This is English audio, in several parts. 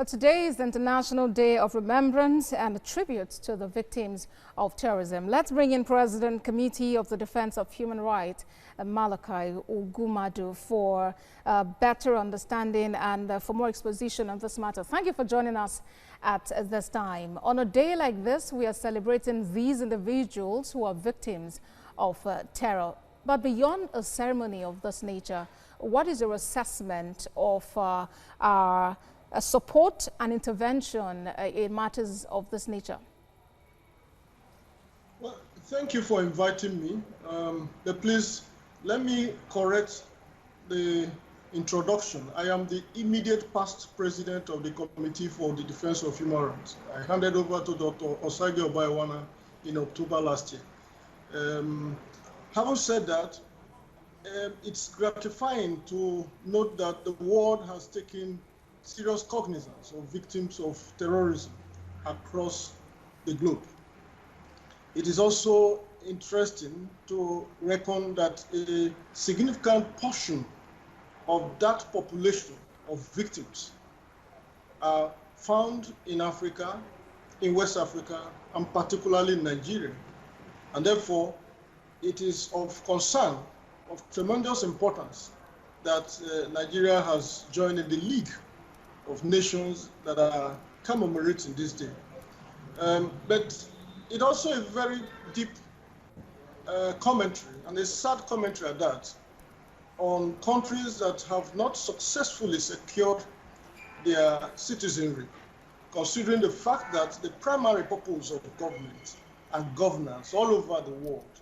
Today is the International Day of Remembrance and a tribute to the victims of terrorism. Let's bring in President Committee of the Defense of Human Rights, Malachy Ugwummadu, for better understanding and for more exposition on this matter. Thank you for joining us at this time. On a day like this, we are celebrating these individuals who are victims of terror. But beyond a ceremony of this nature, what is your assessment of our support and intervention in matters of this nature? Well, thank you for inviting me. But please let me correct the introduction. I am the immediate past president of the Committee for the Defense of Human Rights. I handed over to Dr. Osage Obayiwana in October last year. Having said that, it's gratifying to note that the world has taken serious cognizance of victims of terrorism across the globe. It is also interesting to reckon that a significant portion of that population of victims are found in Africa, in West Africa, and particularly in Nigeria. And therefore, it is of concern, of tremendous importance, that Nigeria has joined in the League of nations that are commemorating this day. But it also a very deep commentary, and a sad commentary at that, on countries that have not successfully secured their citizenry, considering the fact that the primary purpose of government and governance all over the world,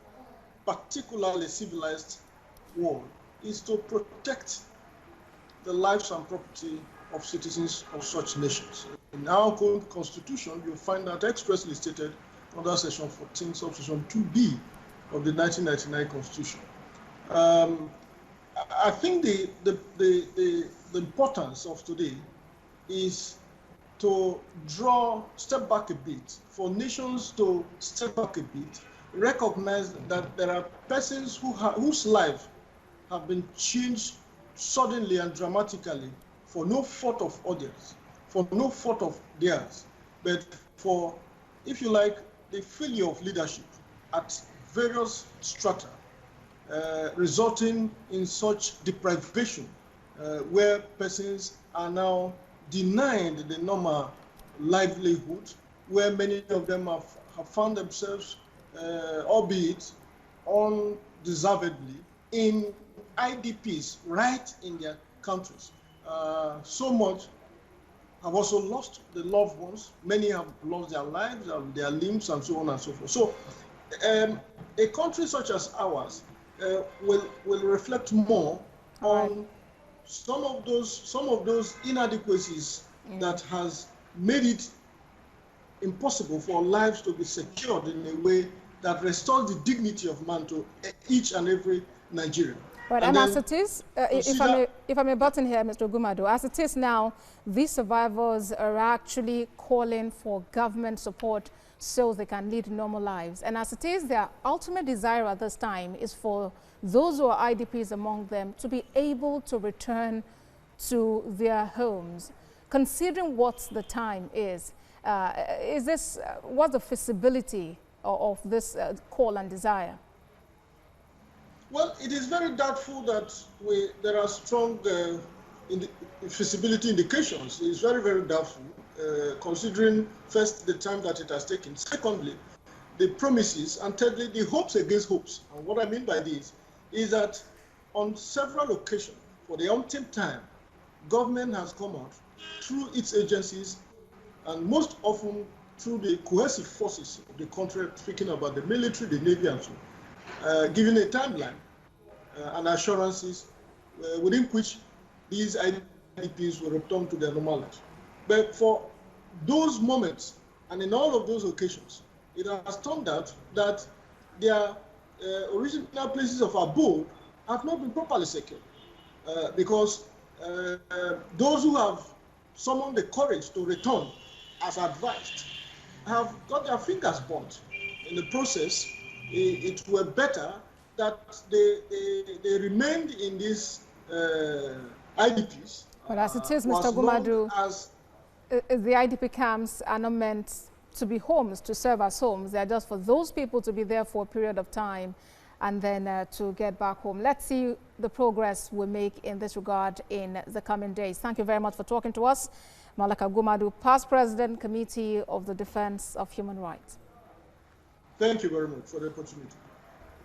particularly civilized world, is to protect the lives and property of citizens of such nations. In our constitution, you'll find that expressly stated under section 14, subsection 2B of the 1999 constitution. I think the importance of today is to step back a bit, for nations to step back a bit, recognize that there are persons whose lives have been changed suddenly and dramatically for no fault of others, for no fault of theirs, but for, if you like, the failure of leadership at various strata, resulting in such deprivation, where persons are now denied the normal livelihood, where many of them have found themselves, albeit undeservedly, in IDPs right in their countries. So much have also lost the loved ones. Many have lost their lives, their limbs, and so on and so forth. So a country such as ours will reflect more on some of those inadequacies that has made it impossible for lives to be secured in a way that restores the dignity of man to each and every Nigerian. Right, and as it is, if I may butt in here, Mr. Ugwummadu, as it is now, these survivors are actually calling for government support so they can lead normal lives. And as it is, their ultimate desire at this time is for those who are IDPs among them to be able to return to their homes. Considering what the time is this, what's the feasibility of this call and desire? Well, it is very doubtful that there are strong feasibility indications. It's very, very doubtful, considering first the time that it has taken. Secondly, the promises, and thirdly, the hopes against hopes. And what I mean by this is that on several occasions, for the umpteenth time, government has come out through its agencies, and most often through the cohesive forces of the country, speaking about the military, the navy, and so on, giving a timeline and assurances within which these IDPs will return to their normal lives. But for those moments, and in all of those occasions, it has turned out that their original places of abode have not been properly secured, because those who have summoned the courage to return as advised have got their fingers burnt. In the process, it were better that they remained in these IDPs. But as it is, Mr. Ugwummadu, the IDP camps are not meant to be homes, to serve as homes. They're just for those people to be there for a period of time and then to get back home. Let's see the progress we make in this regard in the coming days. Thank you very much for talking to us. Malachy Ugwummadu, past President, Committee of the Defense of Human Rights. Thank you very much for the opportunity.